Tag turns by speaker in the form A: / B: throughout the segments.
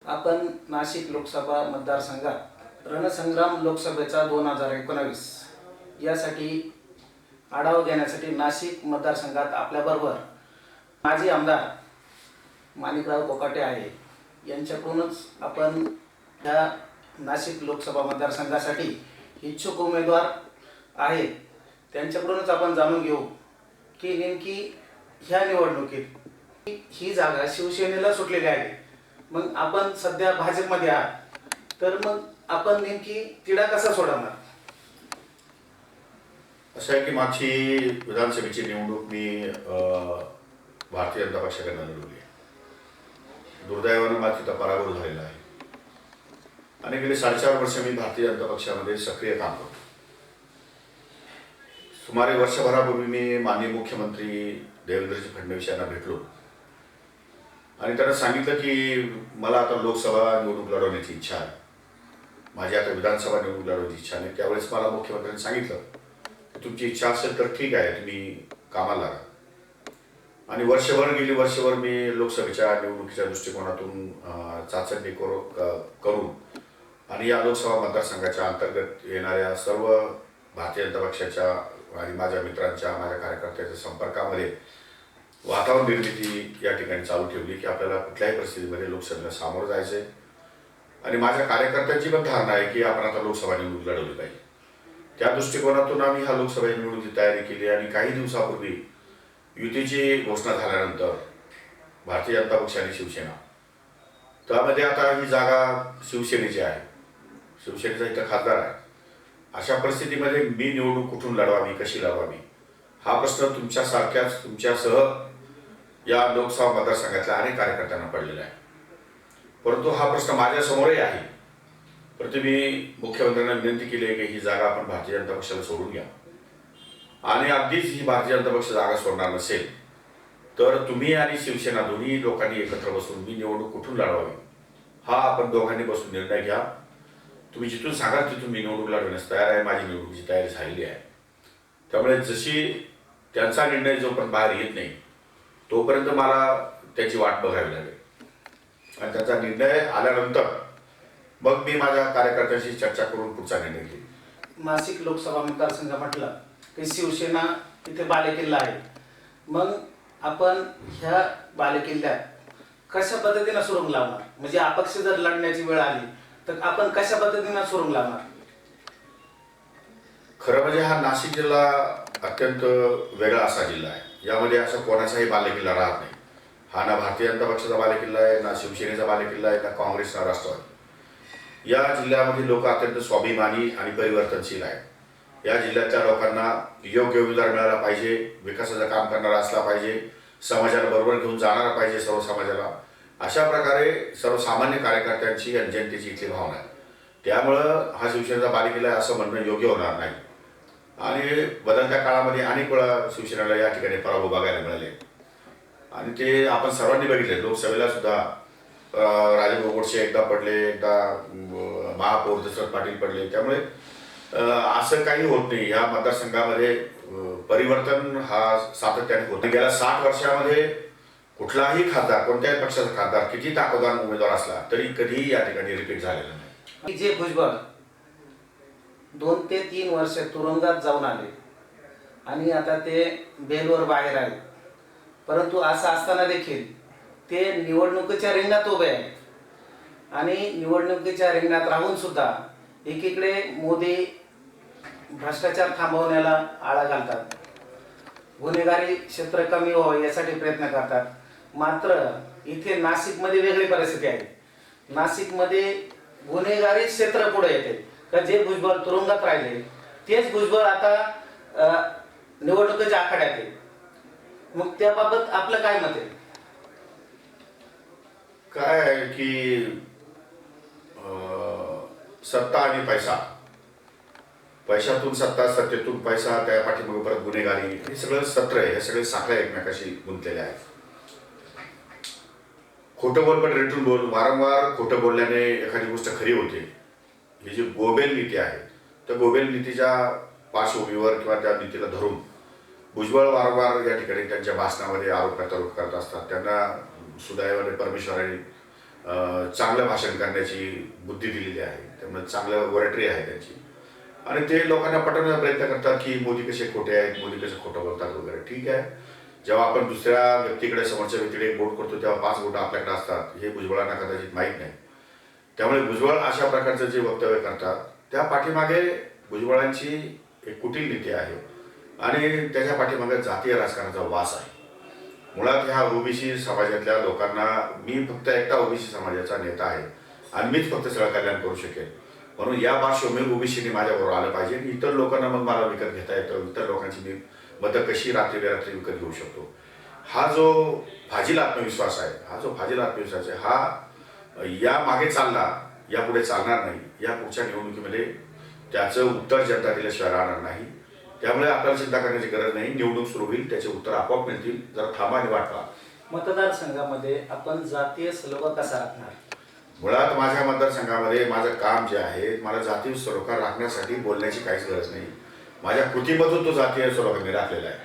A: आपण नाशिक लोकसभा मतदारसंघात रणसंग्राम लोकसभेचा 2019 यासाठी आढावा घेण्यासाठी नाशिक मतदारसंघात आपल्याबरोबर माजी आमदार माणिकराव कोकाटे आहे. यांच्याकडूनच आपण ह्या नाशिक लोकसभा मतदारसंघासाठी इच्छुक उमेदवार आहेत त्यांच्याकडूनच आपण जाणून घेऊ की नेमकी ह्या निवडणुकीत ही जागा शिवसेनेला सुटलेली आहे. मग आपण सध्या भाजपमध्ये आहात, तर मग आपण नेमकी तिढा कसा सोडवणार?
B: असं आहे की मागची विधानसभेची निवडणूक मी भारतीय जनता पक्षाकडे लढवली आहे. दुर्दैवानं माझा तिथं पराभव झालेला आहे आणि गेली 4.5 वर्ष मी भारतीय जनता पक्षामध्ये सक्रिय काम करतो. सुमारे वर्षभरापूर्वी मी माननीय मुख्यमंत्री देवेंद्रजी फडणवीस यांना भेटलो आणि त्यांना सांगितलं की मला आता लोकसभा निवडणूक लढवण्याची इच्छा आहे, माझी आता विधानसभा निवडणूक लढवण्याची इच्छा नाही. त्यावेळेस मला मुख्यमंत्र्यांनी सांगितलं की तुमची इच्छा असेल तर ठीक आहे, तुम्ही कामाला लागा. आणि वर्षभर मी लोकसभेच्या निवडणुकीच्या दृष्टिकोनातून चाचणी करून आणि या लोकसभा मतदारसंघाच्या अंतर्गत येणाऱ्या सर्व भारतीय जनता पक्षाच्या आणि माझ्या मित्रांच्या, माझ्या कार्यकर्त्यांच्या संपर्कामध्ये वातावरण निर्मिती या ठिकाणी चालू ठेवली की आपल्याला कुठल्याही परिस्थितीमध्ये लोकसभेला सामोरं जायचं आहे. आणि माझ्या कार्यकर्त्यांची पण धारणा आहे की आपण आता लोकसभा निवडणूक लढवली पाहिजे. त्या दृष्टिकोनातून आम्ही ह्या लोकसभा निवडणुकीची तयारी केली आणि काही दिवसापूर्वी युतीची घोषणा झाल्यानंतर भारतीय जनता पक्ष आणि शिवसेना, त्यामध्ये आता ही जागा शिवसेनेची आहे, शिवसेनेचा इथं खासदार आहे. अशा परिस्थितीमध्ये मी निवडणूक कुठून लढवावी, कशी लढवावी, हा प्रश्न तुमच्यासह या लोकसभा मतदारसंघातल्या अनेक कार्यकर्त्यांना पडलेला आहे. परंतु हा प्रश्न माझ्यासमोरही आहे. परंतु मी मुख्यमंत्र्यांना विनंती केली आहे की ही जागा आपण भारतीय जनता पक्षाला सोडून घ्या आणि अगदीच ही भारतीय जनता पक्ष जागा सोडणार नसेल तर तुम्ही आणि शिवसेना दोन्ही लोकांनी एकत्र बसून मी निवडणूक कुठून लढवावी हा आपण दोघांनी बसून निर्णय घ्या. तुम्ही जिथून सांगाल तिथून मी निवडणूक लढवण्यास तयार आहे, माझी निवडणुकीची तयारी झालेली आहे. त्यामुळे जशी त्यांचा निर्णय जोपर्यंत बाहेर येत नाही तोपर्यंत मला त्याची वाट बघावी लागेल आणि त्याचा निर्णय आल्यानंतर मग मी माझ्या कार्यकर्त्यांशी चर्चा करून पुढचा निर्णय घेईन.
A: नाशिक लोकसभा मतदारसंघ म्हटलं की शिवसेना इथे बालेकिल्ला आहे. मग आपण ह्या बालेकिल्ल्यात कशा पद्धतीनं सुरुंग लावणार? म्हणजे अपक्ष जर लढण्याची वेळ आली तर आपण कशा पद्धतीनं सुरुंग लावणार?
B: खरं म्हणजे हा नाशिक जिल्हा अत्यंत वेगळा असा जिल्हा आहे. यामध्ये असं कोणाचाही बालेकिल्ला राहत नाही. हा ना भारतीय जनता पक्षाचा बालेकिल्ला आहे, ना शिवसेनेचा बालेकिल्ला आहे, ना काँग्रेस, ना राष्ट्रवादी. या जिल्ह्यामध्ये लोक अत्यंत स्वाभिमानी आणि परिवर्तनशील आहेत. या जिल्ह्यातल्या लोकांना योग्य उमेदवार मिळाला पाहिजे, विकासाचं काम करणारा असला पाहिजे, समाजाला बरोबर घेऊन जाणारा पाहिजे सर्व समाजाला. अशा प्रकारे सर्वसामान्य कार्यकर्त्यांची आणि जनतेची इथली भावना आहे. त्यामुळं हा शिवसेनेचा बालेकिल्ला आहे असं म्हणणं योग्य होणार नाही. आणि बदलत्या काळामध्ये अनेक वेळा शिवसेनेला या ठिकाणी पराभव बघायला मिळाले आणि ते आपण सर्वांनी बघितले. लोकसभेला सुद्धा राजेंद्र गोडसे एकदा पडले, एकदा महापौर दशरथ पाटील पडले. त्यामुळे असं काही होत नाही. या मतदारसंघामध्ये परिवर्तन हा सातत्याने होत नाही. गेल्या 60 वर्षामध्ये कुठलाही खासदार, कोणत्याही पक्षाचा खासदार किती ताकदवान उमेदवार असला तरी कधीही या ठिकाणी रिपीट झालेला नाही.
A: जे भुजबळ 2 ते 3 वर्ष तुरुंगात जाऊन आले आणि आता ते बेलवर बाहेर आले, परंतु असं असताना देखील ते निवडणुकीच्या रिंगणात उभे आहेत आणि निवडणुकीच्या रिंगणात राहून सुद्धा एकीकडे मोदी भ्रष्टाचार थांबवण्याला आळा घालतात, गुन्हेगारी क्षेत्र कमी व्हावं यासाठी प्रयत्न करतात. मात्र इथे नाशिकमध्ये वेगळी परिस्थिती आहे. नाशिकमध्ये गुन्हेगारी क्षेत्र पुढे येते. तर जे भुजबळ तुरुंगात राहिले तेच भुजबळ आता निवडणुकीच्या आखाड्यात आहे. मग त्याबाबत आपलं काय मत आहे?
B: काय आहे की सत्ता आणि पैसा, पैशातून सत्ता, सत्तेतून पैसा, त्या पाठीमागे परत गुन्हेगारी, हे सगळं सत्र आहे. हे सगळे साखळ्या एकमेकाशी गुंतलेले आहेत. खोटं बोल पण रेटून बोल, वारंवार खोटं बोलल्याने एखादी गोष्ट खरी होते. ही जी गोबेल नीती आहे त्या गोबेल नीतीच्या पार्श्वभूमीवर किंवा त्या नीतीला धरून भुजबळ वारंवार या ठिकाणी त्यांच्या भाषणामध्ये आरोप प्रत्यारोप करत असतात. त्यांना सुदैवाने परमेश्वराने चांगलं भाषण करण्याची बुद्धी दिलेली आहे, त्यामुळे चांगलं ओरेटरी आहे त्यांची. आणि ते लोकांना पटवण्याचा प्रयत्न करतात की मोदी कसे खोटे आहेत, मोदी कसे खोटं बोलतात वगैरे. ठीक आहे, जेव्हा आपण दुसऱ्या व्यक्तीकडे, समोरच्या व्यक्तीकडे एक बोट करतो तेव्हा 5 बोटं आपल्याकडे असतात, हे भुजबळांना कदाचित माहीत नाही. त्यामुळे भुजबळ अशा प्रकारचं जे वक्तव्य करतात त्या पाठीमागे भुजबळांची एक कुटील नीती आहे आणि त्याच्या पाठीमागे जातीय राजकारणाचा वास आहे. मुळात ह्या ओबीसी समाजातल्या लोकांना, मी फक्त एकटा ओबीसी समाजाचा नेता आहे आणि मीच फक्त सगळं कल्याण करू शकेन, म्हणून या पार्श्वभूमीवर ओबीसीने माझ्याबरोबर आलं पाहिजे. इतर लोकांना मग मला विकत घेता येतं, इतर लोकांची मी मतं कशी रात्री बेरात्री विकत घेऊ शकतो. हा जो फाजील आत्मविश्वास आहे, हा या मागे चालला, यापुढे चालणार नाही. या पुढच्या निवडणुकीमध्ये त्याचं उत्तर जनता दिल्याशिवाय राहणार नाही. त्यामुळे आपल्याला चिंता करण्याची गरज नाही. निवडणूक सुरू होईल, त्याचे उत्तर आपोआप मिळतील. जरा थांबा आणि वाट पहा.
A: मतदारसंघामध्ये आपण जातीय सलोखा कसा राखणार?
B: मुळात माझ्या मतदारसंघामध्ये माझं काम जे आहे, मला जातीय सलोखा राखण्यासाठी बोलण्याची काहीच गरज नाही. माझ्या कृतीमधून तो जातीय सलोखा मी राखलेला आहे.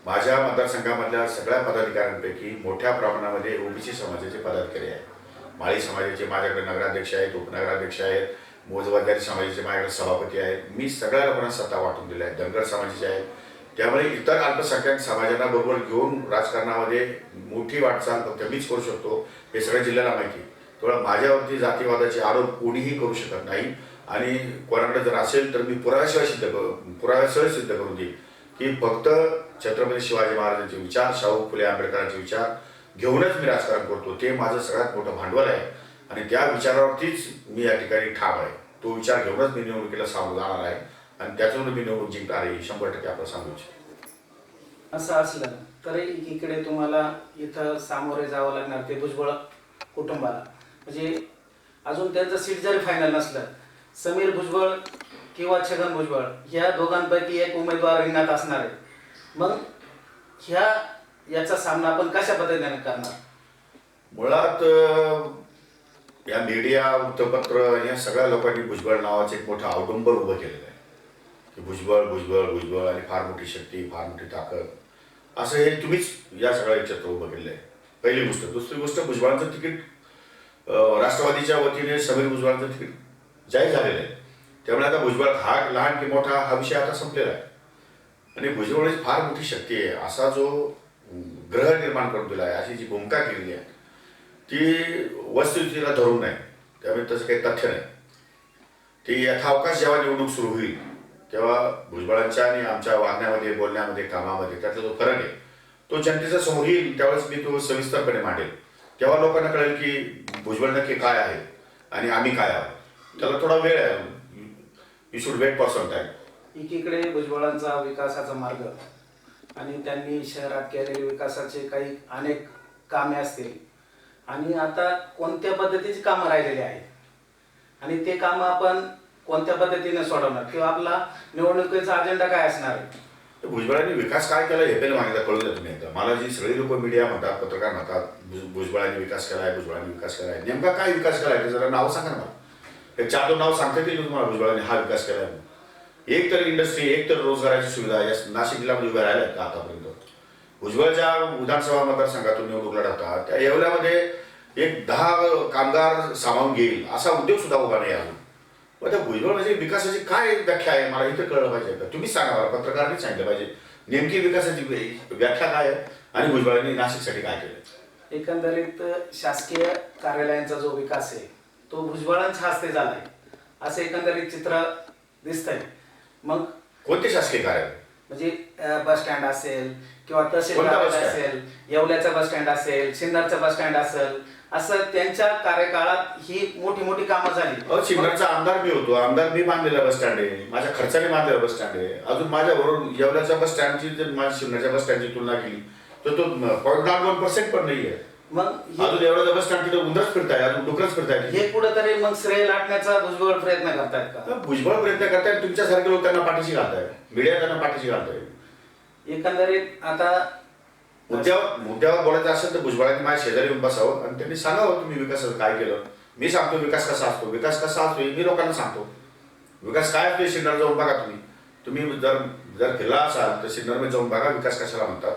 B: माझ्या मतदारसंघामधल्या सगळ्या पदाधिकाऱ्यांपैकी मोठ्या प्रमाणामध्ये ओबीसी समाजाचे पदाधिकारी आहेत. माळी समाजाचे माझ्याकडे नगराध्यक्ष आहेत, उपनगराध्यक्ष आहेत, मोजबाजारी समाजाचे माझ्याकडे सभापती आहेत. मी सगळ्या लोकांना सत्ता वाटून दिल्या आहेत. धनगर समाजाचे आहेत. त्यामुळे इतर अल्पसंख्याक समाजांना बरोबर घेऊन राजकारणामध्ये मोठी वाटचाल फक्त मीच करू शकतो, हे सगळ्या जिल्ह्याला माहिती. तेव्हा माझ्यावरती जातीवादाचे आरोप कोणीही करू शकत नाही. आणि कोणाकडे जर असेल तर मी पुराव्यासह सिद्ध करून देईन की फक्त छत्रपती शिवाजी महाराजांचे विचार, शाहू फुले आंबेडकरांचे विचार घेऊनच मी राजकारण करतो. ते माझं सगळ्यात मोठं भांडवल आहे आणि त्या विचारावरतीच मी या ठिकाणी ठाम आहे. तो विचार घेऊनच मी निवडणुकीला सामोरं जाणार आहे आणि त्याच्यावरून मी निवडणूक जिंकणार आहे, 100% आपलं सांगू इच्छितो.
A: असं असलं तर एकीकडे तुम्हाला इथं सामोरे जावं लागणार ते भुजबळ कुटुंबाला, म्हणजे अजून त्यांचं सीट जरी फायनल नसलं, समीर भुजबळ किंवा छगन भुजबळ ह्या दोघांपैकी एक उमेदवार रिंगणात असणार आहे. मग याचा सामना आपण कशा पद्धतीने करणार?
B: मुळात या मीडिया, वृत्तपत्र या सगळ्या लोकांनी भुजबळ नावाचं एक मोठं औदुंबर उभं केलेलं आहे की भुजबळ भुजबळ भुजबळ आणि फार मोठी शक्ती, फार मोठी ताकद, असं हे तुम्हीच या सगळ्या चित्र उभं केलेलं आहे. पहिली गोष्ट. दुसरी गोष्ट, भुजबळांचं तिकीट राष्ट्रवादीच्या वतीने समीर भुजबळांचं तिकीट जाहीर झालेलं आहे. त्यामुळे आता भुजबळ हा लहान की मोठा हा विषय आता संपलेला आहे आणि भुजबळाची फार मोठी शक्ती आहे. असा जो ग्रह निर्माण करून दिला आहे, अशी जी भूमिका केलेली आहे ती वस्तुस्थितीला धरून नाही. त्यामुळे तसं काही तथ्य नाही. ती यथावकाश जेव्हा निवडणूक सुरू होईल तेव्हा भुजबळांच्या आणि आमच्या वागण्यामध्ये, बोलण्यामध्ये, कामामध्ये त्यातला जो फरक आहे तो जनतेच्या समोर येईल. त्यावेळेस मी तो सविस्तरपणे मांडेल. तेव्हा लोकांना कळेल की भुजबळ नक्की काय आहे आणि आम्ही काय आहोत. त्याला थोडा वेळ आहे. You should wait for some time.
A: एकीकडे भुजबळांचा विकासाचा मार्ग आणि त्यांनी शहरात केलेले विकासाचे काही अनेक कामे असतील आणि आता कोणत्या पद्धतीची कामं राहिलेली आहेत आणि ते कामं आपण कोणत्या पद्धतीने सोडवणार किंवा आपला निवडणुकीचा अजेंडा काय असणार आहे?
B: भुजबळांनी विकास काय केला हे पहिलं मागितलं, कळून द्या तुम्ही एकदा. मला जी सगळी लोक मीडिया म्हणतात, पत्रकार म्हणतात भुजबळांनी विकास केला आहे, भुजबळांनी विकास केला आहे, नेमका काय विकास केला आहे ते जरा नाव सांगा ना मला. हे 4-2 नाव सांगता येतील तुम्हाला भुजबळांनी हा विकास केला आहे? एक तर इंडस्ट्री, एक तर रोजगाराची सुविधा या नाशिक जिल्ह्यामध्ये उभ्या राहिल्या का आतापर्यंत? भुजबळ ज्या विधानसभा मतदारसंघातून निवडणूक लढवतात त्या येवल्यामध्ये एक 10 कामगार सामावून घेईल असा उद्योग सुद्धा उभा नाही अजून. मग त्या भुजबळ म्हणजे विकासाची काय व्याख्या आहे मला इथे कळलं पाहिजे का? तुम्हीच सांगा मला, पत्रकारांनी सांगितलं पाहिजे नेमकी विकासाची व्याख्या काय आहे आणि भुजबळांनी नाशिकसाठी काय केलं.
A: एकंदरीत शासकीय कार्यालयांचा जो विकास आहे तो भुजबळांच्या हस्ते झाला आहे असं एकंदरीत चित्र दिसतंय. मग
B: कोणते शासकीय कार्यालय?
A: म्हणजे बस स्टँड असेल किंवा तहसीलदार असेल, येवल्याचा बस स्टँड असेल, सिन्नरचा बस स्टँड असेल, असं त्यांच्या कार्यकाळात ही मोठी मोठी कामं झाली.
B: सिन्नरचा आमदार मी होतो. आमदार मी बांधलेला बस स्टँड आहे, माझ्या खर्चाने बांधलेला बस स्टँड आहे. अजून माझ्याबरोबर येवल्याच्या बस स्टँडची जर माझ्या सिन्नरच्या बस स्टँडची तुलना केली तर तो 0.1% पण नाही आहे.
A: मग
B: अजून एवढा बस स्टँड तिथे उंदरच फिरताय, अजून डुकरच फिरताय.
A: हे कुठेतरी मग श्रेय लाटण्याचा भुजबळ प्रयत्न करतायत का?
B: भुजबळ प्रयत्न करतायत, तुमच्यासारखे लोक त्यांना पाठीशी घालताय, मीडिया त्यांना पाठीशी घालताय.
A: एकंदरीत आता
B: मुद्द्यावर बोलायचं असेल तर भुजबळांनी माझ्या शेजारी येऊन बसावं आणि त्यांनी सांगावं तुम्ही विकासाचं काय केलं. मी सांगतो विकास कसा असतो, विकास कसा असतो मी लोकांना सांगतो. विकास काय असतो सिन्नर जाऊन बघा. तुम्ही जर फिरला असाल तर सिन्नरमध्ये जाऊन बघा विकास कशाला म्हणतात.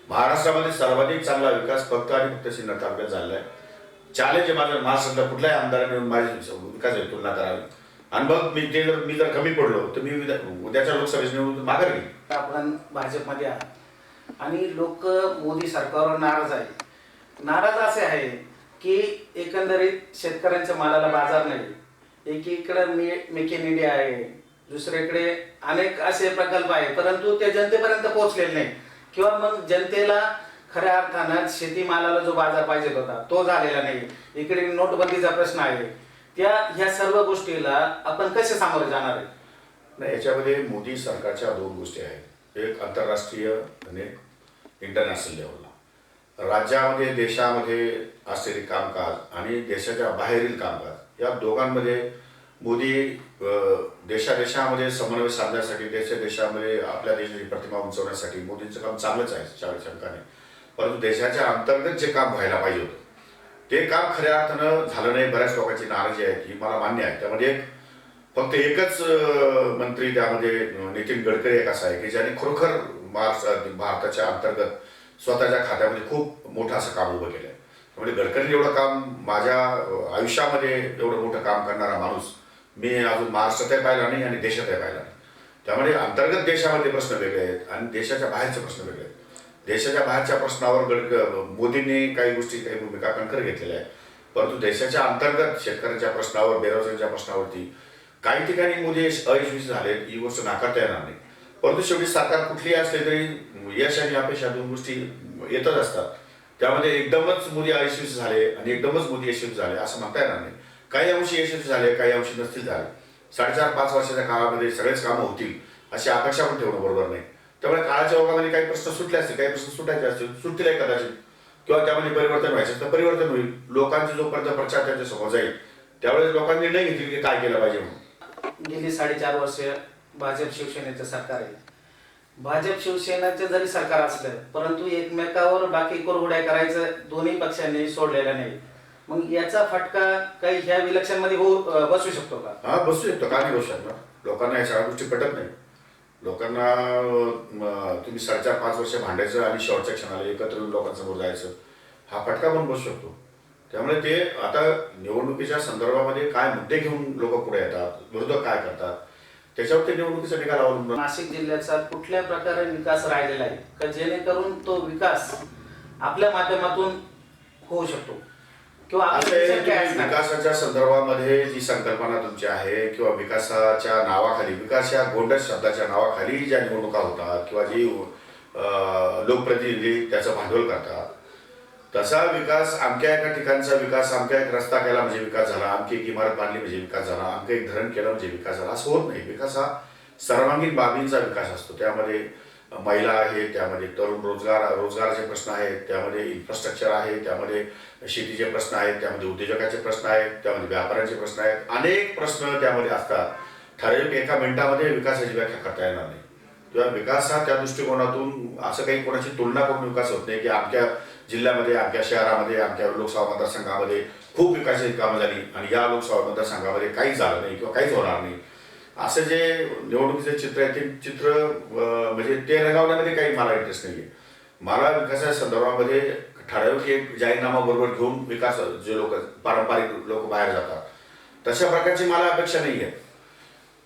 B: महाराष्ट्रामध्ये सर्वाधिक चांगला विकास फक्त आणि फक्त सिन्नर तालुक्यात झालेला आहे. चॅलेंज आहे माझं, महाराष्ट्रातल्या कुठल्याही आमदाराने येऊन माझी विकासाची तुलना करावी. आणि मग मी जर कमी पडलो तर मी उद्याच्या लोकसभेच्या निवडणुकीत माघार घेईन.
A: आपण भाजपमध्ये आहात आणि लोक मोदी सरकारवर नाराज आहे. नाराज असे आहे की एकंदरीत शेतकऱ्यांच्या मालाला बाजार नाही, एकीकडे मेक इन इंडिया आहे, दुसरीकडे अनेक असे प्रकल्प आहे, परंतु ते जनतेपर्यंत पोहोचलेले नाही किंवा मग जनतेला खऱ्या अर्थानं शेतीमालाला जो बाजार पाहिजे होता तो झालेला नाही. इकडे नोटबंदीचा प्रश्न आहे. ह्या सर्व गोष्टीला आपण कसे सामोरे जाणार आहे?
B: नाही, याच्यामध्ये मोदी सरकारच्या दोन गोष्टी आहेत, एक आंतरराष्ट्रीय आणि इंटरनॅशनल लेवलला. राज्यामध्ये देशामध्ये असलेले कामकाज आणि देशाच्या बाहेरील कामकाज या दोघांमध्ये मोदी देशामध्ये समन्वय साधण्यासाठी देशामध्ये आपल्या देशाची प्रतिमा उंचवण्यासाठी मोदींचं काम चांगलंच आहे शंकाने. परंतु देशाच्या अंतर्गत जे काम व्हायला पाहिजे होतं ते काम खऱ्या अर्थानं झालं नाही. बऱ्याच लोकांची नाराजी आहे ही मला मान्य आहे. त्यामध्ये फक्त एकच मंत्री त्यामध्ये नितीन गडकरी एक असा आहे की ज्याने खरोखर भारताच्या अंतर्गत स्वतःच्या खात्यामध्ये खूप मोठं असं काम उभं केलं आहे. त्यामुळे गडकरी एवढं काम माझ्या आयुष्यामध्ये एवढं मोठं काम करणारा माणूस मी अजून महाराष्ट्रातही पाहिला नाही आणि देशातही पाहिला नाही. त्यामुळे अंतर्गत देशामध्ये प्रश्न वेगळे आहेत आणि देशाच्या बाहेरचे प्रश्न वेगळे आहेत. देशाच्या बाहेरच्या प्रश्नावर मोदींनी काही गोष्टी काही भूमिका कणखर घेतलेल्या आहेत, परंतु देशाच्या अंतर्गत शेतकऱ्यांच्या प्रश्नावर बेरोजगारीच्या प्रश्नावरती काही ठिकाणी मोदी अयशस्वी झाले, ही गोष्ट नाकारता येणार नाही. परंतु शेवटी सरकार कुठलीही असले तरी यश आणि अपयश दोन गोष्टी येतच असतात. त्यामध्ये एकदमच मोदी अयशस्वी झाले आणि एकदमच मोदी यशस्वी झाले असं म्हणता येणार नाही. काही अंशी यशस्वी झाले, काही अंशी नसतील झाले. 4.5-5 वर्षाच्या काळामध्ये सगळेच कामं होतील अशी अपेक्षा पण ठेवणं बरोबर नाही. त्यामुळे काळाच्या ओघामध्ये काही प्रश्न सुटले असतील, काही प्रश्न सुटायचे असतील, सुटतील कदाचित, किंवा त्यामध्ये परिवर्तन व्हायचं तर परिवर्तन होईल. लोकांची जोपर्यंत प्रचार त्यांच्या समोर जाईल त्यावेळेस लोकांनी निर्णय घेतील की काय केलं पाहिजे म्हणून.
A: गेली 4.5 वर्ष भाजप शिवसेनेचं सरकार आहे. भाजप शिवसेनेचं जरी सरकार असलं परंतु एकमेकावर बाकी कुरघोड्या करायचं दोन्ही पक्षांनी सोडलेला नाही. मग याचा फटका काही ह्या इलेक्शन मध्ये बसू शकतो का?
B: हा, बसू शकतो. का नाही बसू शकणार? लोकांना या सगळ्या गोष्टी पटत नाही. लोकांना तुम्ही 4.5-5 वर्ष भांडायचं आणि शेवटच्या क्षणाला एकत्र येऊन लोकांसमोर जायचं, हा फटका पण बसू शकतो. त्यामुळे ते आता निवडणुकीच्या संदर्भामध्ये काय मुद्दे घेऊन लोक पुढे येतात, विरोधक काय करतात त्याच्यावर ते निवडणुकीचा निकाल अवलंबून.
A: नाशिक जिल्ह्याचा कुठल्या प्रकारे विकास राहिलेला आहे का जेणेकरून तो विकास आपल्या माध्यमातून होऊ शकतो किंवा
B: विकासाच्या संदर्भामध्ये जी संकल्पना तुमची आहे किंवा विकासाच्या नावाखाली, विकास या गोंडस शब्दाच्या नावाखाली ज्या निवडणुका होतात किंवा जी लोकप्रतिनिधी त्याचं भांडवल करतात, तसा विकास अमक्या एका ठिकाणचा विकास, अमक्या एक रस्ता केला म्हणजे विकास झाला, अमकी एक इमारत बांधली म्हणजे विकास झाला, अमकं एक धरण केलं म्हणजे विकास झाला, असं होत नाही. विकास हा सर्वांगीण बाबींचा विकास असतो. त्यामध्ये महिला आहे, त्यामध्ये तरुण रोजगाराचे प्रश्न आहेत, त्यामध्ये इन्फ्रास्ट्रक्चर आहे, त्यामध्ये शेतीचे प्रश्न आहेत, त्यामध्ये उद्योजकाचे प्रश्न आहेत, त्यामध्ये व्यापाऱ्यांचे प्रश्न आहेत, अनेक प्रश्न त्यामध्ये असतात. ठराविक एका मिनिटामध्ये विकासाची व्याख्या करता येणार नाही. किंवा विकास हा त्या दृष्टिकोनातून असं काही कोणाची तुलना करून विकास होत नाही की आमच्या जिल्ह्यामध्ये, आमच्या शहरामध्ये, आमच्या लोकसभा मतदारसंघामध्ये खूप विकासाची कामं झाली आणि या लोकसभा मतदारसंघामध्ये काहीच झालं नाही किंवा काहीच होणार नाही, असं जे निवडणुकीचे चित्र आहे ते चित्र म्हणजे ते रंगवण्यामध्ये काही मला इंटरेस्ट नाही आहे. मला विकासाच्या संदर्भामध्ये ठराविक एक जाहीरनामा बरोबर घेऊन विकास जे लोक पारंपरिक लोक बाहेर जातात तशा प्रकारची मला अपेक्षा नाही आहे.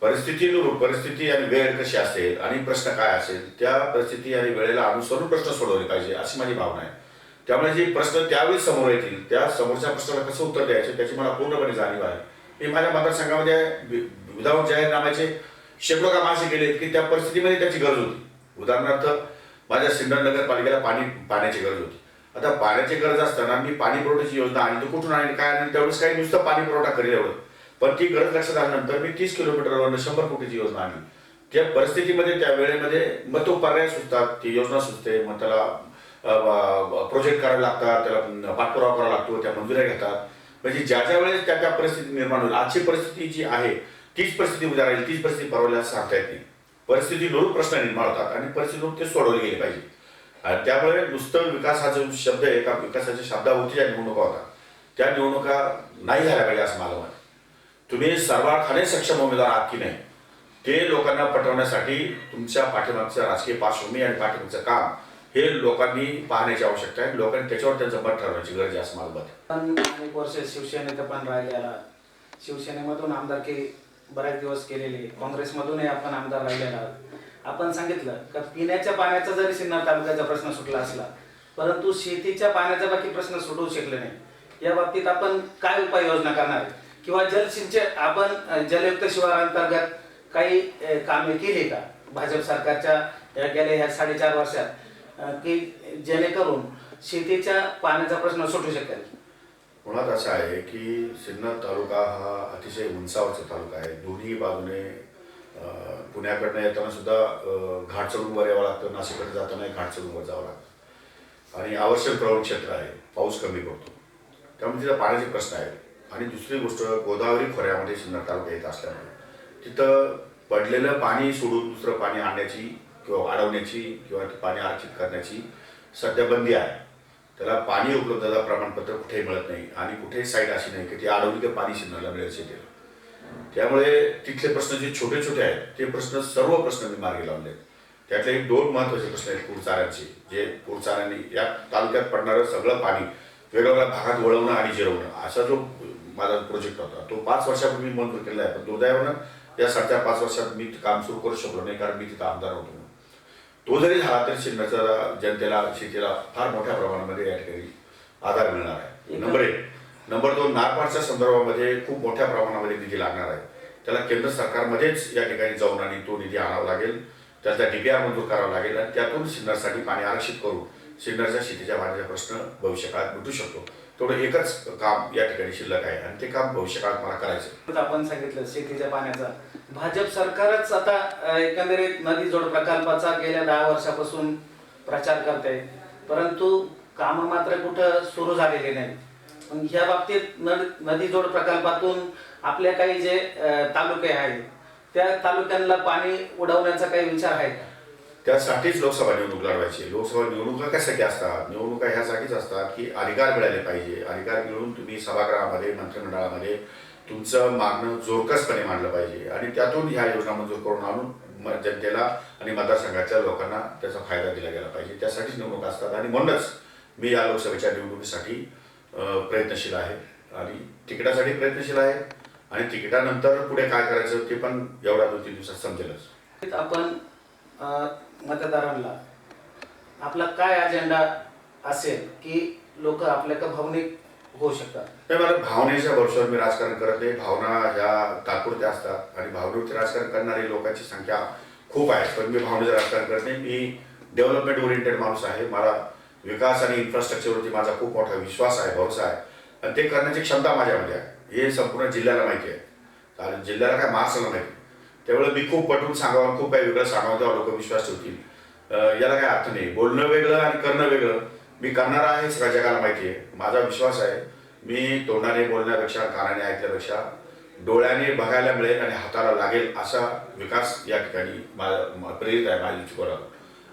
B: परिस्थिती आणि वेळ कशी असेल आणि प्रश्न काय असेल त्या परिस्थिती आणि वेळेला अनुसरून प्रश्न सोडवले पाहिजे अशी माझी भावना आहे. त्यामुळे जे प्रश्न त्यावेळी समोर येतील त्या समोरच्या प्रश्नाला कसं उत्तर द्यायचं त्याची मला पूर्णपणे जाणीव आहे. मी माझ्या मतदारसंघामध्ये विदाऊट जाहीरनाम्याचे शेकडो काम असे केले की त्या परिस्थितीमध्ये त्याची गरज होती. उदाहरणार्थ माझ्या सिन्नर नगरपालिकेला पाण्याची गरज होती. आता पाण्याची गरज असताना मी पाणी पुरवठ्याची योजना आणि तो कुठून आणि काय आणि त्यावेळेस काही नुसतं पाणी पुरवठा करेल एवढं, पण ती गरज लक्षात आल्यानंतर मी 30 किलोमीटरवरून 100 कोटीची योजना आणली. त्या परिस्थितीमध्ये त्या वेळेमध्ये मग तो पर्याय सुचतात, ती योजना सुचते, मग त्याला प्रोजेक्ट करावे लागतात, त्याला पाठपुरावा करावा लागतो, त्या मंजुऱ्या घेतात. म्हणजे ज्या वेळेस त्या परिस्थिती निर्माण होईल, आजची परिस्थिती जी आहे तीच परिस्थिती उद्या राहील, तीच परिस्थिती परवडल्यास सांगता येत नाही. परिस्थितीनुरूप प्रश्न निर्माण होतात आणि परिस्थितीनुरूप ते सोडवले गेले पाहिजे. आणि त्यामुळे नुसतं विकास हा जो शब्द आहे का विकासाच्या शब्दाभोवती ज्या निवडणुका होतात त्या निवडणुका नाही झाल्या पाहिजे असं मला वाटतं. तुम्ही सर्वार्थाने सक्षम उमेदवार आहात की नाही ते लोकांना पटवण्यासाठी तुमच्या पाठीमागचं राजकीय पार्श्वभूमी आणि पाठीमागचं काम हे लोकांनी पाहण्याची आवश्यकता आहे. लोकांनी त्याच्यावर त्यांचं मत ठरवण्याची गरज आहे असं मला वाटतं.
A: पण अनेक वर्ष शिवसेनेत पण राहिलेला, शिवसेनेमधून आमदारकी बरेच दिवस केलेली, काँग्रेसमधूनही आपण आमदार राहिलेला आहोत. आपण सांगितलं का पिण्याच्या पाण्याचा जरी सिन्नर तालुक्याचा प्रश्न सुटला असला, परंतु शेतीच्या पाण्याचा बाकी प्रश्न सुटू शकले नाही. या बाबतीत आपण काय उपाययोजना करणार आहे? किंवा जलसिंचन आपण जलयुक्त शिवारांतर्गत काही कामे केली का भाजप सरकारच्या गेल्या ह्या 4.5 वर्षात, की जेणेकरून शेतीच्या पाण्याचा प्रश्न सुटू शकेल?
B: मुळात असं आहे की सिन्नर तालुका हा अतिशय उंचावरचा तालुका आहे. दोन्ही बाजूने पुण्याकडनं येताना सुद्धा घाट चढून वर यावं लागतं, नाशिककडे जाताना घाट चढून वर जावं लागतं आणि आवश्यक प्रवण क्षेत्र आहे, पाऊस कमी पडतो, त्यामुळे तिथं पाण्याचे प्रश्न आहेत. आणि दुसरी गोष्ट, गोदावरी खोऱ्यामध्ये सिन्नर तालुका येत असल्यामुळे तिथं पडलेलं पाणी सोडून दुसरं पाणी आणण्याची किंवा अडवण्याची किंवा ते पाणी आरक्षित करण्याची सध्या बंदी आहे. त्याला पाणी उपलब्धता प्रमाणपत्र कुठेही मिळत नाही आणि कुठेही साईट अशी नाही की ती अडवली की पाणी सिन्नरला मिळेल शेतीला. त्यामुळे तिथले प्रश्न जे छोटे छोटे आहेत ते सर्व प्रश्न मी मार्गी लावले. त्यातले 2 महत्त्वाचे प्रश्न आहेत पूरचाऱ्यांचे, जे पूरचाऱ्यांनी या तालुक्यात पडणारं सगळं पाणी वेगवेगळ्या भागात वळवणं आणि जिरवणं असा जो माझा प्रोजेक्ट होता तो 5 वर्षापूर्वी मंजूर केला आहे. पण दुर्दैवानं या 5.5 वर्षात मी काम सुरू करू शकलो नाही, कारण मी तिथं आमदार होतो. तो जरी झाला तरी सिन्नरच्या जनतेला, शेतीला फार मोठ्या प्रमाणामध्ये या ठिकाणी आधार मिळणार आहे. नंबर 1. नंबर 2, नारपारच्या संदर्भामध्ये खूप मोठ्या प्रमाणामध्ये निधी लागणार आहे. त्याला केंद्र सरकारमध्येच या ठिकाणी जाऊन आणि तो निधी आणावा लागेल, त्याचा DPR मंजूर करावा लागेल आणि त्यातून सिन्नरसाठी पाणी आरक्षित करून सिन्नरच्या शेतीच्या पाण्याचा प्रश्न भविष्यकाळात मिटू शकतो. तेवढं एकच काम या ठिकाणी शिल्लक आहे आणि ते काम भविष्यकाळात मला करायचं.
A: आपण सांगितलं शेतीच्या पाण्याचा, भाजप सरकारच आता एकंदरीत नदी जोड प्रकल्पाचा गेल्या 10 वर्षापासून प्रचार करते, परंतु कामं मात्र कुठं सुरू झालेली नाही. मग ह्या बाबतीत नदी जोड प्रकल्पातून आपल्या काही जे तालुके आहेत त्या तालुक्यांना पाणी उडवण्याचा काही विचार आहे का?
B: त्यासाठीच लोकसभा निवडणूक लढवायची. लोकसभा निवडणुका कशासाठी असतात? निवडणुका ह्यासाठीच असतात की अधिकार मिळाले पाहिजे. अधिकार मिळून तुम्ही सभागृहामध्ये, मंत्रिमंडळामध्ये तुमचं मागणं जोरकसपणे मांडलं पाहिजे आणि त्यातून ह्या योजना मंजूर करून आणून जनतेला आणि मतदारसंघाच्या लोकांना त्याचा फायदा दिला गेला पाहिजे. त्यासाठीच निवडणुका असतात आणि म्हणूनच मी या लोकसभेच्या निवडणुकीसाठी प्रयत्नशील आहे आणि तिकिटासाठी प्रयत्नशील आहे आणि तिकिटानंतर पुढे काय करायचं ते पण एवढ्या 2-3 दिवसात समजेलच.
A: आपण मतदारांना आपला काय अजेंडा असेल की लोक आपल्याला भावनिक होऊ शकतात?
B: नाही, मला भावनेच्या भरोश्यावर मी राजकारण करत नाही. भावना ह्या तात्पुरत्या असतात आणि भावनेवरती राजकारण करणारी लोकांची संख्या खूप आहे, पण मी भावनेचं राजकारण करत नाही. मी डेव्हलपमेंट ओरिएंटेड माणूस आहे. मला विकास आणि इन्फ्रास्ट्रक्चरवरती माझा खूप मोठा विश्वास आहे, भरोसा आहे आणि ते करण्याची क्षमता माझ्यामध्ये आहे. हे संपूर्ण जिल्ह्याला माहिती आहे, कारण जिल्ह्याला काय महाराष्ट्राला माहिती. त्यामुळे मी खूप पटवून सांगावं, खूप काही वेगळं सांगावं तेव्हा लोक विश्वास ठेवतील. याला काय अर्थ नाही. बोलणं वेगळं आणि करणं वेगळं. मी करणार आहे सगळ्या जगाला माहिती आहे. माझा विश्वास आहे मी तोंडाने बोलण्यापेक्षा, कानाने ऐकल्यापेक्षा डोळ्याने बघायला मिळेल आणि हाताला लागेल असा विकास या ठिकाणी प्रेरित आहे माझी इच्छुकाला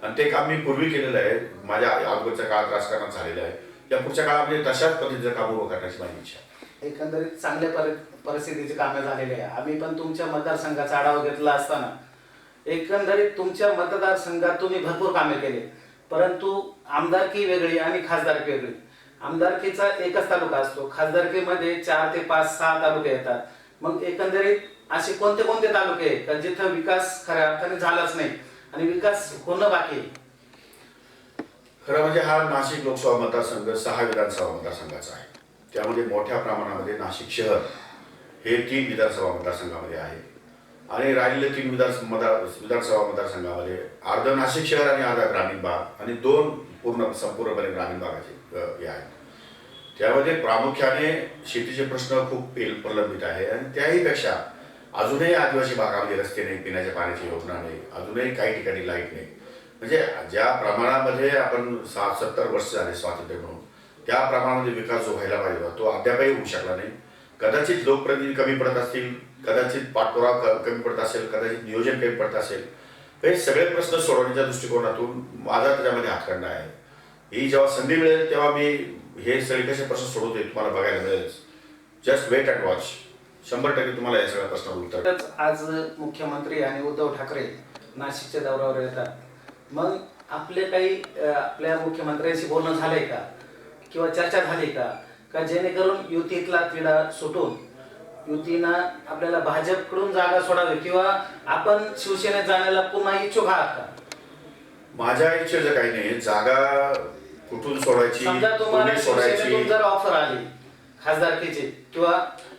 B: आणि ते काम मी पूर्वी केलेलं आहे. माझ्या अगोदरच्या काळात राजकारणात झालेलं आहे. या पुढच्या काळामध्ये तशाच पद्धतीचं काम उभं करण्याची माझी इच्छा आहे.
A: एकंदरीत चांगल्या परिस्थितीची कामे झालेली आहे. आम्ही पण तुमच्या मतदारसंघाचा आढावा घेतला असताना एकंदरीत तुमच्या मतदारसंघात तुम्ही भरपूर कामे केली, परंतु आमदारकी वेगळी आणि खासदारकी वेगळी. आमदारकीचा एकच तालुका असतो, खासदारकीमध्ये 4 ते 5, 6 तालुके येतात. मग एकंदरीत असे कोणते कोणते तालुके आहेत का जिथं विकास खऱ्या अर्थाने झालाच नाही आणि विकास होणं बाकी आहे?
B: खरं म्हणजे हा नाशिक लोकसभा मतदारसंघ 6 विधानसभा मतदारसंघाचा आहे. त्यामध्ये मोठ्या प्रमाणामध्ये नाशिक शहर हे 3 विधानसभा मतदारसंघामध्ये आहे आणि राहिलेले 3 विधानसभा मतदारसंघामध्ये अर्ध नाशिक शहर आणि अर्धा ग्रामीण भाग आणि 2 संपूर्णपणे ग्रामीण भागाचे हे आहेत. त्यामध्ये प्रामुख्याने शेतीचे प्रश्न खूप प्रलंबित आहे आणि त्याहीपेक्षा अजूनही आदिवासी भागामध्ये रस्ते नाही, पिण्याच्या पाण्याची योजना नाही, अजूनही काही ठिकाणी लाईट नाही. म्हणजे ज्या प्रमाणामध्ये आपण 60-70 वर्ष झाले स्वातंत्र्य म्हणून त्या प्रमाणामध्ये विकास जो व्हायला पाहिजे होता तो अद्यापही होऊ शकला नाही. कदाचित लोकप्रतिनिधी कमी पडत असतील, कदाचित पाठपुरावा कमी पडत असेल, कदाचित नियोजन कमी पडत असेल. हे सगळे प्रश्न सोडवण्याच्या दृष्टिकोनातून माझा त्याच्यामध्ये हातखंडा आहे. ही जेव्हा संधी मिळेल तेव्हा मी हे सगळे कसे प्रश्न सोडवते तुम्हाला बघायला मिळेल. Just weight and watch. 100% तुम्हाला या सगळ्या प्रश्नावर उत्तर.
A: आज मुख्यमंत्री आणि उद्धव ठाकरे नाशिकच्या दौऱ्यावर येतात. मग आपले काही आपल्या मुख्यमंत्र्यांशी बोलणं झालंय का किंवा चर्चा झाली का जेणेकरून युतीतला तिढा सुटून युतीनं आपल्याला भाजपकडून जागा सोडावी किंवा आपण शिवसेनेत जाण्याला पुन्हा इच्छुक आहात का?
B: माझ्या इच्छेचं काही नाही. जागा कुठून सोडायची,
A: समजा तुम्हाला
B: कोणी सोडायची,
A: शिवसेनेतून जर ऑफर आली खासदारकीची किंवा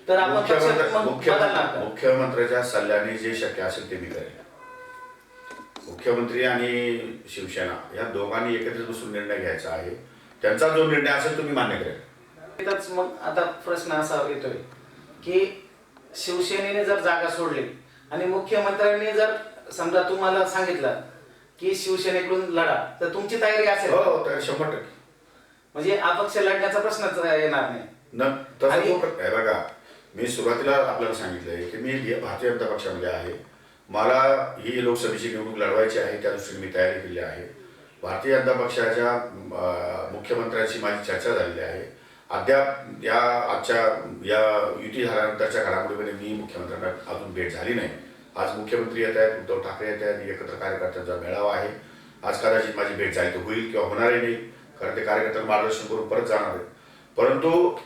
A: तर आपण पक्षात मग बदलणार का?
B: मुख्यमंत्र्याच्या सल्ल्याने जे शक्य असेल ते मी करेन. मुख्यमंत्री आणि शिवसेना या दोघांनी एकत्रित बसून निर्णय घ्यायचा आहे. त्यांचा जो निर्णय असेल तो मी मान्य करेन.
A: इथंच मग आता प्रश्न असा येतोय की शिवसेनेने जर जागा सोडली आणि मुख्यमंत्र्यांनी जर समजा तुम्हाला सांगितलं की शिवसेनेकडून लढा तर तुमची तयारी असेल?
B: हो, तर 100%.
A: म्हणजे अपक्ष लढण्याचा प्रश्नच येणार नाही.
B: तसं बघा, मी सुरुवातीला आपल्याला सांगितलंय की मी भारतीय जनता पक्षामध्ये आहे. मला ही लोकसभेची निवडणूक लढवायची आहे, त्या दृष्टीने मी तयारी केली आहे. भारतीय जनता पक्षाच्या मुख्यमंत्र्यांशी माझी चर्चा झालेली आहे. अद्याप आजच्या या युती झाल्यानंतरच्या घडामोडीमध्ये मी मुख्यमंत्र्यांना अजून भेट झाली नाही. आज मुख्यमंत्री येत आहेत, उद्धव ठाकरे येत आहेत, एकत्र कार्यकर्त्यांचा मेळावा आहे. आज कदाचित माझी भेट झाली तर होईल किंवा होणारही नाही, कारण ते कार्यकर्त्यांना मार्गदर्शन करून परत जाणार आहेत. परंतु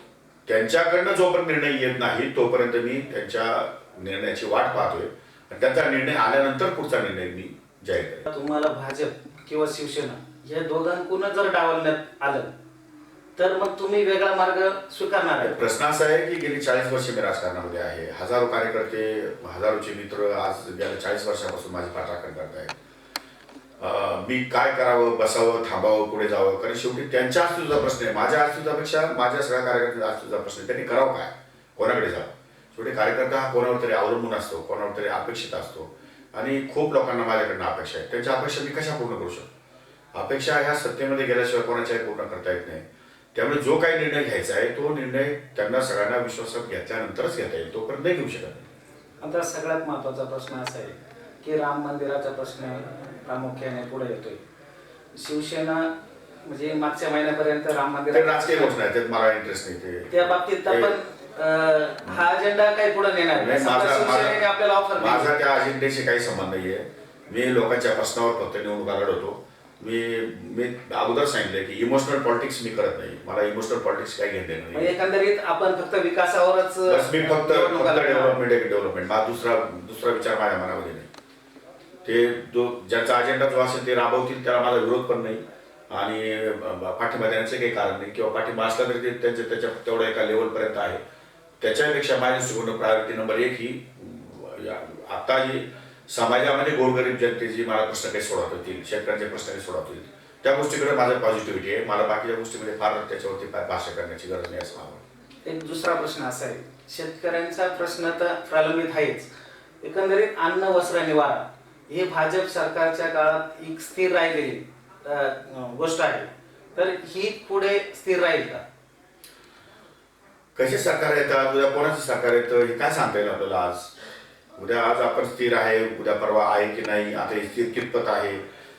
B: त्यांच्याकडनं जोपर्यंत निर्णय येत नाही तोपर्यंत मी त्यांच्या निर्णयाची वाट पाहतोय आणि त्यांचा निर्णय आल्यानंतर पुढचा निर्णय मी जाहीर करेन.
A: तुम्हाला भाजप किंवा शिवसेना या दोघांकडून जर डावलण्यात आलं तर मग तुम्ही वेगळा मार्ग स्वीकारणार आहे?
B: प्रश्न असा आहे की गेली 40 वर्ष मी राजकारणामध्ये आहे. हजारो कार्यकर्ते, हजारोचे मित्र आज गेल्या 40 वर्षापासून माझी पाठराखण करत आहेत. मी काय करावं, बसावं, थांबावं, पुढे जावं, कारण शेवटी त्यांच्या अस्तित्वाचा प्रश्न आहे. माझ्या अस्तित्वापेक्षा माझ्या सगळ्या कार्यकर्त्यांच्या अस्तित्वाचा प्रश्न आहे. त्यांनी करावं काय, कोणाकडे जावं. शेवटी कार्यकर्ता हा कोणावर तरी अवलंबून असतो, कोणावर तरी अपेक्षित असतो आणि खूप लोकांना माझ्याकडनं अपेक्षा आहे. त्यांच्या अपेक्षा मी कशा पूर्ण करू शकतो? अपेक्षा ह्या सत्तेमध्ये गेल्याशिवाय कोणाच्याही पूर्ण करता येत नाही. त्यामुळे जो काही निर्णय घ्यायचा आहे तो निर्णय त्यांना सगळ्यांना विश्वासात घेतल्यानंतरच घेता येईल, तोपर्यंत नाही घेऊ शकत.
A: आता सगळ्यात महत्त्वाचा प्रश्न असा आहे की राम मंदिराचा प्रश्न प्रामुख्याने पुढे येतोय. शिवसेना म्हणजे मागच्या महिन्यापर्यंत राम मंदिर
B: राजकीय घोषणा आहे, त्यात मला इंटरेस्ट नाही.
A: त्या बाबतीत आपण हा अजेंडा काही पुढे नेणार नाही. शिवसेनेने आपल्याला ऑफर
B: माझा त्या अजेंड्याशी काही संबंध नाहीये. मी लोकांच्या प्रश्नावर फक्त निवडणुका लढवतो. मी अगोदर सांगितलंय की इमोशनल पॉलिटिक्स मी करत नाही. मला इमोशनल पॉलिटिक्स काही घेणं नाही.
A: एकंदरीत आपण फक्त विकासावरच
B: मी फक्त डेव्हलपमेंट हा दुसरा विचार माझ्या मनामध्ये नाही. ते ज्यांचा अजेंडा जो असेल ते राबवतील, त्याला माझा विरोध पण नाही आणि पाठिंबा देण्याचं काही कारण नाही किंवा पाठिंबा असला तरी ते त्याच्या तेवढ्या एका लेवलपर्यंत आहे. त्याच्यापेक्षा माझ्या दृष्टिकोन प्रायोरिटी नंबर 1 ही आता जी समाजामध्ये गोरगरीब जनतेची मला प्रश्न काही सोडवता येतील, शेतकऱ्यांचे प्रश्न काही सोडवता येतील, त्या गोष्टीकडे माझं पॉझिटिव्हिटी आहे. मला बाकीच्या गोष्टीमध्ये फार त्याच्यावरती भाष्य करण्याची गरज नाही असं मला वाटतं.
A: एक दुसरा प्रश्न असा आहे, शेतकऱ्यांचा प्रश्न तर प्रलंबित आहेच. एकंदरीत अन्न वस्त्र निवारा हे भाजप सरकारच्या काळात एक स्थिर राहिलेली गोष्ट आहे, तर ही पुढे स्थिर राहील का?
B: कसे सरकार येतात, उद्या कोणाचं सरकार येतं हे काय सांगता येईल आपल्याला? आज आपण स्थिर आहे, उद्या परवा आहे की नाही, आता हे स्थिर कितपत आहे,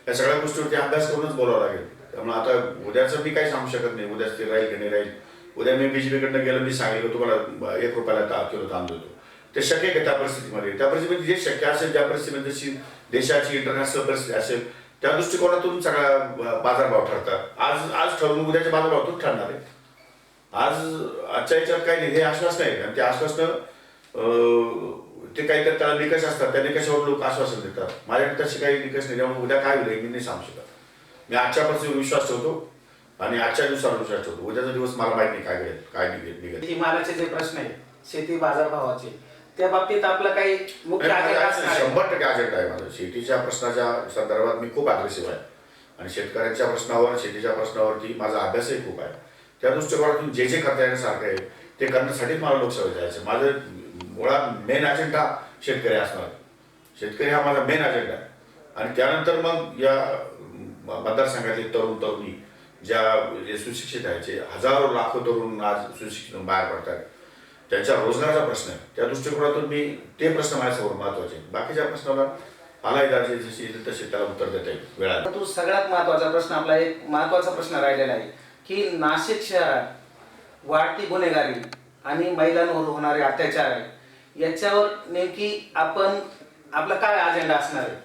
B: या सगळ्या गोष्टीवरती अभ्यास करूनच बोलावं लागेल. त्यामुळे आता उद्याचं मी काही सांगू शकत नाही, उद्या स्थिर राहील की नाही राहील. उद्या मी बीजेपीकडनं गेलो, मी सांगितलं तुम्हाला 1 रुपयाला किलो तांदूळ देतो, ते शक्य आहे त्या परिस्थितीमध्ये? त्या परिस्थितीमध्ये जे शक्य असेल, ज्या परिस्थितीमध्ये जशी देशाची इंटरनॅशनल परिस्थिती असेल त्या दृष्टिकोनातून सगळा बाजारभाव ठरतात. आज ठरवून उद्याच्या बाजारभावातून ठरणार आहे. आजच्या याच्यात काही नाही, हे आश्वासन आहे आणि ते आश्वासन ते काहीतरी त्याला निकष असतात, त्या निकषावर लोक आश्वासन देतात. माझ्याकडे तसे काही निकष नाही, त्यामुळे उद्या काय होईल मी नाही सांगू शकत. मी आजच्या परिस्थितीवर विश्वास ठेवतो आणि आजच्या दिवसावर विश्वास ठेवतो. उद्याचा दिवस मला माहित नाही काय घडेल, काय निघेल.
A: मालाचे जे प्रश्न आहे शेती बाजारभावाचे, त्या बाबतीत आपलं काही मुख्य अजेंडा असणार आहे?
B: 100% अजेंडा आहे माझा. शेतीच्या प्रश्नाच्या संदर्भात मी खूप अग्रेसिव्ह आहे आणि शेतकऱ्यांच्या प्रश्नावर, शेतीच्या प्रश्नावरती माझा अभ्यासही खूप आहे. त्या दृष्टिकोनातून जे जे करता येण्यासारखं आहे ते करण्यासाठीच मला लोकसभेत जायचं. माझं मुळात मेन अजेंडा शेतकरी असणार. शेतकरी हा माझा मेन अजेंडा आहे आणि त्यानंतर मग या मतदारसंघातले तरुण तरुणी जे सुशिक्षित आहेत, हजारो लाखो तरुण आज सुशिक्षित बाहेर पडतात, त्यांच्या रोजगाराचा प्रश्न आहे. त्या दृष्टिकोनातून मी ते प्रश्न माझ्यासमोर महत्वाचे. बाकीच्या प्रश्नाला मला जशी तसे त्याला उत्तर देता येईल वेळाला.
A: तो सगळ्यात महत्वाचा प्रश्न, आपला एक महत्वाचा प्रश्न राहिलेला आहे की नाशिक शहरात वाढती गुन्हेगारी आणि महिलांवर होणारे अत्याचार आहे, याच्यावर नेमकी आपला काय अजेंडा असणार आहे?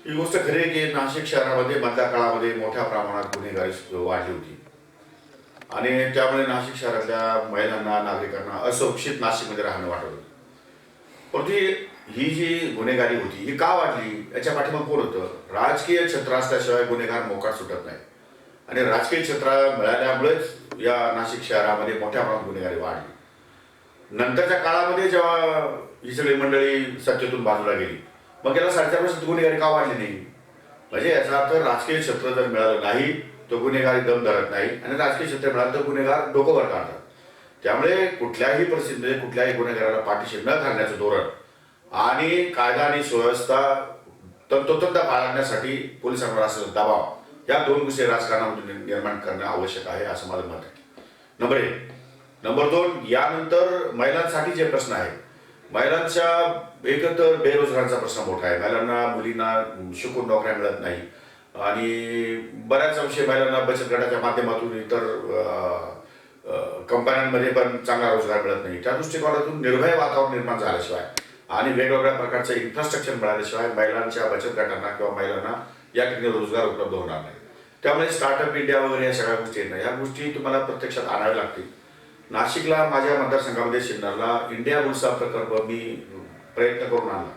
B: ही गोष्ट खरी आहे की नाशिक शहरामध्ये मधल्या काळामध्ये मोठ्या प्रमाणात गुन्हेगारी वाढली होती आणि त्यामुळे नाशिक शहरातल्या महिलांना नागरिकांना असुरक्षित नाशिकमध्ये राहणं वाटत होतं. परंतु ही जी गुन्हेगारी होती ही का वाढली याच्या पाठीमागे कोण होतं? राजकीय छत्र असल्याशिवाय गुन्हेगार मोकाट सुटत नाही आणि राजकीय छत्र मिळाल्यामुळेच या नाशिक शहरामध्ये मोठ्या प्रमाणात गुन्हेगारी वाढली. नंतरच्या काळामध्ये जेव्हा ही सगळी मंडळी सत्तेतून बाजूला गेली मग याला 4.5% गुन्हेगारी का वाढली नाही? म्हणजे याचा अर्थ राजकीय क्षेत्र जर मिळालं नाही तो गुन्हेगारी दम धरत नाही आणि राजकीय क्षेत्र मिळालं तर गुन्हेगार डोकं वर काढतात. त्यामुळे कुठल्याही परिस्थितीमध्ये कुठल्याही गुन्हेगाराला पाठीशी न घालण्याचं धोरण आणि कायदा आणि सुव्यवस्था तंतोतंत बाळगण्यासाठी पोलिसांवर असलेला दबाव या दोन गोष्टी राजकारणामध्ये निर्माण करणं आवश्यक आहे असं माझं मत आहे. नंबर 1. नंबर 2, यानंतर महिलांसाठी जे प्रश्न आहेत, महिलांच्या एकतर बेरोजगारांचा प्रश्न मोठा आहे. महिलांना मुलींना शिकून नोकऱ्या मिळत नाही आणि बऱ्याच अंशी महिलांना बचत गटाच्या माध्यमातून इतर कंपन्यांमध्ये पण चांगला रोजगार मिळत नाही. त्या दृष्टिकोनातून निर्भय वातावरण निर्माण झाल्याशिवाय आणि वेगवेगळ्या प्रकारचं इन्फ्रास्ट्रक्चर मिळाल्याशिवाय महिलांच्या बचत गटांना किंवा महिलांना या ठिकाणी रोजगार उपलब्ध होणार नाही. त्यामुळे स्टार्टअप इंडिया वगैरे या सगळ्या गोष्टी आहेत ना, ह्या गोष्टी तुम्हाला प्रत्यक्षात आणाव्या लागतील. नाशिकला माझ्या मतदारसंघामध्ये सिन्नरला इंडिया बुल्सचा प्रकल्प मी प्रयत्न करून आणला.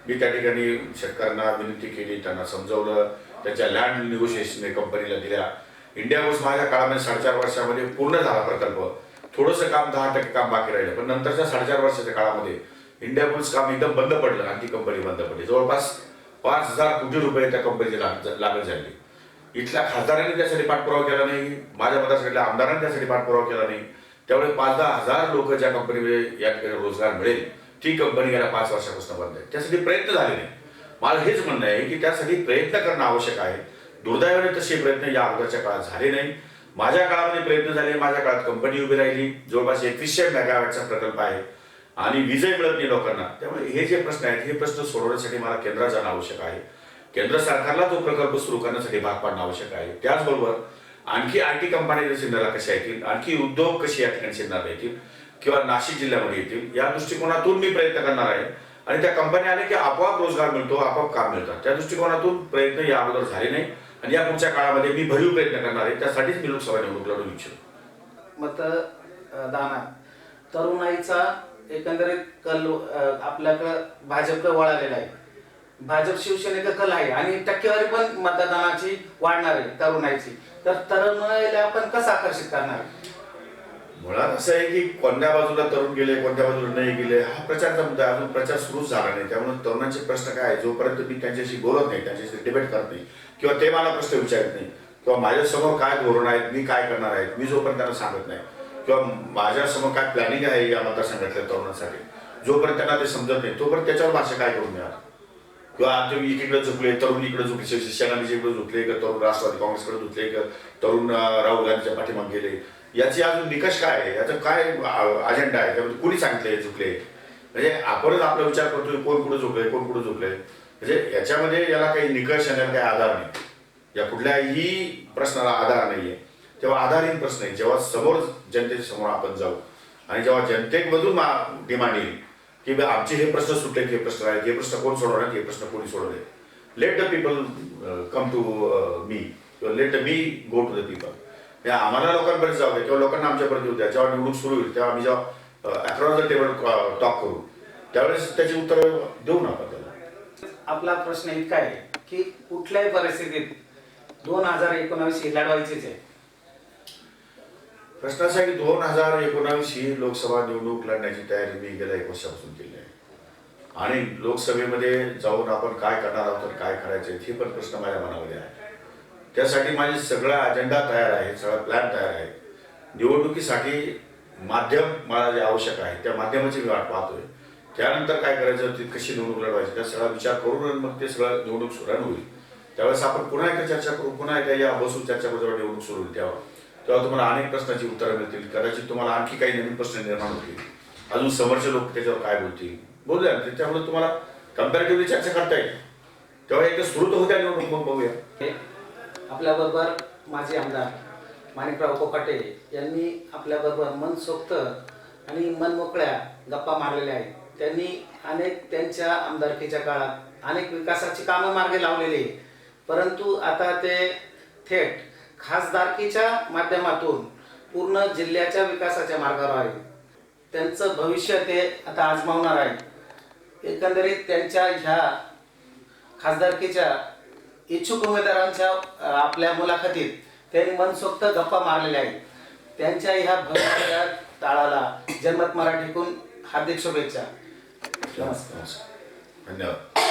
B: मी त्या ठिकाणी शेतकऱ्यांना विनंती केली, त्यांना समजवलं, त्यांच्या लँड निगोशिएशन कंपनीला दिल्या. इंडिया बुल्स माझ्या काळामध्ये 4.5 वर्षामध्ये पूर्ण झाला प्रकल्प. थोडंसं काम 10% काम बाकी राहिलं, पण नंतरच्या 4.5 वर्षाच्या काळामध्ये इंडिया बुल्स काम एकदम बंद पडलं आणि ती कंपनी बंद पडली. जवळपास 5,000 कोटी रुपये त्या कंपनीची लागत झाली. इथल्या खासदारांनी त्यासाठी पाठपुरावा केला नाही, माझ्या मतदारसंघातल्या आमदारांनी त्यासाठी पाठपुरावा केला नाही. त्यामुळे 5-10 हजार लोक ज्या कंपनीमध्ये या ठिकाणी रोजगार मिळेल ती कंपनी गेल्या 5 वर्षापासून बंद आहे. त्यासाठी प्रयत्न झाले नाही. मला हेच म्हणणं आहे की त्यासाठी प्रयत्न करणं आवश्यक आहे. दुर्दैवाने तसे प्रयत्न या अगोदरच्या काळात झाले नाही. माझ्या काळामध्ये प्रयत्न झाले, माझ्या काळात कंपनी उभी राहिली. जवळपास 2100 मेगावॅटचा प्रकल्प आहे आणि वीजही मिळत नाही लोकांना. त्यामुळे हे जे प्रश्न आहेत हे प्रश्न सोडवण्यासाठी मला केंद्रात जाणं आवश्यक आहे. केंद्र सरकारला तो प्रकल्प सुरू करण्यासाठी भाग पाडणं आवश्यक आहे. त्याचबरोबर आणखी IT कंपन्या सिन्नरला कशा येतील, आणखी उद्योग कसे या ठिकाणी सिन्नरला येतील किंवा नाशिक जिल्ह्यामध्ये येतील या दृष्टिकोनातून मी प्रयत्न करणार आहे. आणि त्या कंपन्या आल्या की आपोआप रोजगार मिळतो, आपोआप काम मिळतात. त्या दृष्टिकोनातून प्रयत्न या अगोदर झाले नाही आणि या पुढच्या काळामध्ये मी भरीव प्रयत्न करणार आहे. त्यासाठीच मी लोकसभा निवडणूक लढवू इच्छितो.
A: मतदानात तरुणाईचा एकंदरीत कल आपल्याकडं भाजपकडे वळालेला आहे. भाजप शिवसेनेचा कल आहे आणि टक्केवारी पण मतदानाची वाढणार आहे तरुणाईची. तर तरुणाईला आपण कसं आकर्षित करणार?
B: मुळात असं आहे की कोणत्या बाजूला तरुण गेले, कोणत्या बाजूला नाही गेले हा प्रचारचा मुद्दा आहे. अजून प्रचार सुरूच झाला नाही. त्यामुळे तरुणांचे प्रश्न काय आहे, जोपर्यंत मी त्यांच्याशी बोलत नाही, त्यांच्याशी डिबेट करत नाही किंवा ते मला प्रश्न विचारत नाही किंवा माझ्यासमोर काय धोरण आहेत, मी काय करणार आहे, मी जोपर्यंत त्यांना सांगत नाही किंवा माझ्यासमोर काय प्लॅनिंग आहे या मतदारसंघातल्या तरुणांसाठी, जोपर्यंत त्यांना ते समजत नाही तोपर्यंत त्याच्यावर भाषा काय करून द्या. किंवा तुम्ही इकडे झुकले, तरुण इकडे झुकले, शिवसेनाचे इकडे झुकले का तरुण राष्ट्रवादी काँग्रेसकडे झुकले का तरुण राहुल गांधीच्या पाठीमागे गेले, याची अजून निकष काय आहे, याचा काय अजेंडा आहे, त्यामध्ये कुणी सांगितले झुकले. म्हणजे आपणच आपला विचार करतोय कोण कुठे झुकले, कोण कुठे झुकले. म्हणजे याच्यामध्ये याला काही निकष आणि काही आधार नाही. या कुठल्याही प्रश्नाला आधार नाही आहे. तेव्हा आधारहीन प्रश्न आहे. जेव्हा समोर जनतेच्या समोर आपण जाऊ आणि जेव्हा जनतेमधून डिमांड येईल की आमचे हे प्रश्न सुटले, हे प्रश्न आहेत, हे प्रश्न कोण सोडवणार, हे प्रश्न कोणी सोडवले, let the people come to me किंवा let me go to the people. आम्हाला लोकांपर्यंत जाऊ द्या किंवा लोकांना आमच्यापर्यंत येऊ द्या. जेव्हा निवडणूक सुरू होईल तेव्हा आम्ही जेव्हा अक्रॉस द टेबल टॉक करू त्यावेळेस त्याची उत्तर देऊ ना आपण त्याला.
A: आपला प्रश्न इतका आहे की कुठल्याही परिस्थितीत 2019 ही लढवायचीच आहे.
B: प्रश्न असा आहे की 2019 ही लोकसभा निवडणूक लढण्याची तयारी मी गेल्या 1 वर्षापासून केली आहे आणि लोकसभेमध्ये जाऊन आपण काय करणार आहोत तर काय करायचे हे पण प्रश्न माझ्या मनामध्ये आहे. त्यासाठी माझी सगळा अजेंडा तयार आहे, सगळा प्लॅन तयार आहे. निवडणुकीसाठी माध्यम मला जे आवश्यक आहे त्या माध्यमाची मी वाट पाहतोय. त्यानंतर काय करायचं, ती कशी निवडणूक लढवायची त्या सगळा विचार करून मग ते सगळं निवडणूक सुरू होईल. त्यावेळेस आपण पुन्हा एकदा चर्चा करू, पुन्हा एकदा या बसून चर्चा करू. जेव्हा निवडणूक सुरू होईल तेव्हा तुम्हाला अनेक प्रश्नांची उत्तरं मिळतील. कदाचित तुम्हाला आणखी काही नवीन प्रश्न निर्माण होतील. अजून समोरचे लोक त्याच्यावर काय बोलतील बोलूया. त्याच्यामुळे तुम्हाला कम्पॅरेटिव्हली चर्चा करता येईल. तेव्हा एकदा सुरू तर होत्या निवडणूक, मग बघूया.
A: आपल्याबरोबर माजी आमदार माणिकराव कोकाटे यांनी आपल्याबरोबर मनसोक्त आणि मनमोकळ्या गप्पा मारलेल्या आहेत. त्यांनी अनेक त्यांच्या आमदारकीच्या काळात अनेक विकासाची कामं मार्गी लावलेली आहे, परंतु आता ते थेट खासदारकीच्या माध्यमातून पूर्ण जिल्ह्याच्या विकासाच्या मार्गावर आहे. त्यांचं भविष्य ते आता आजमावणार आहे. एकंदरीत त्यांच्या ह्या खासदारकीच्या इच्छुक उमेदवारांच्या आपल्या मुलाखतीत त्यांनी मनसोक्त गप्पा मारलेल्या आहेत. त्यांच्या ह्या भविष्याच्या ताळाला जनमत मराठीकडून हार्दिक शुभेच्छा. नमस्कार.
B: धन्यवाद.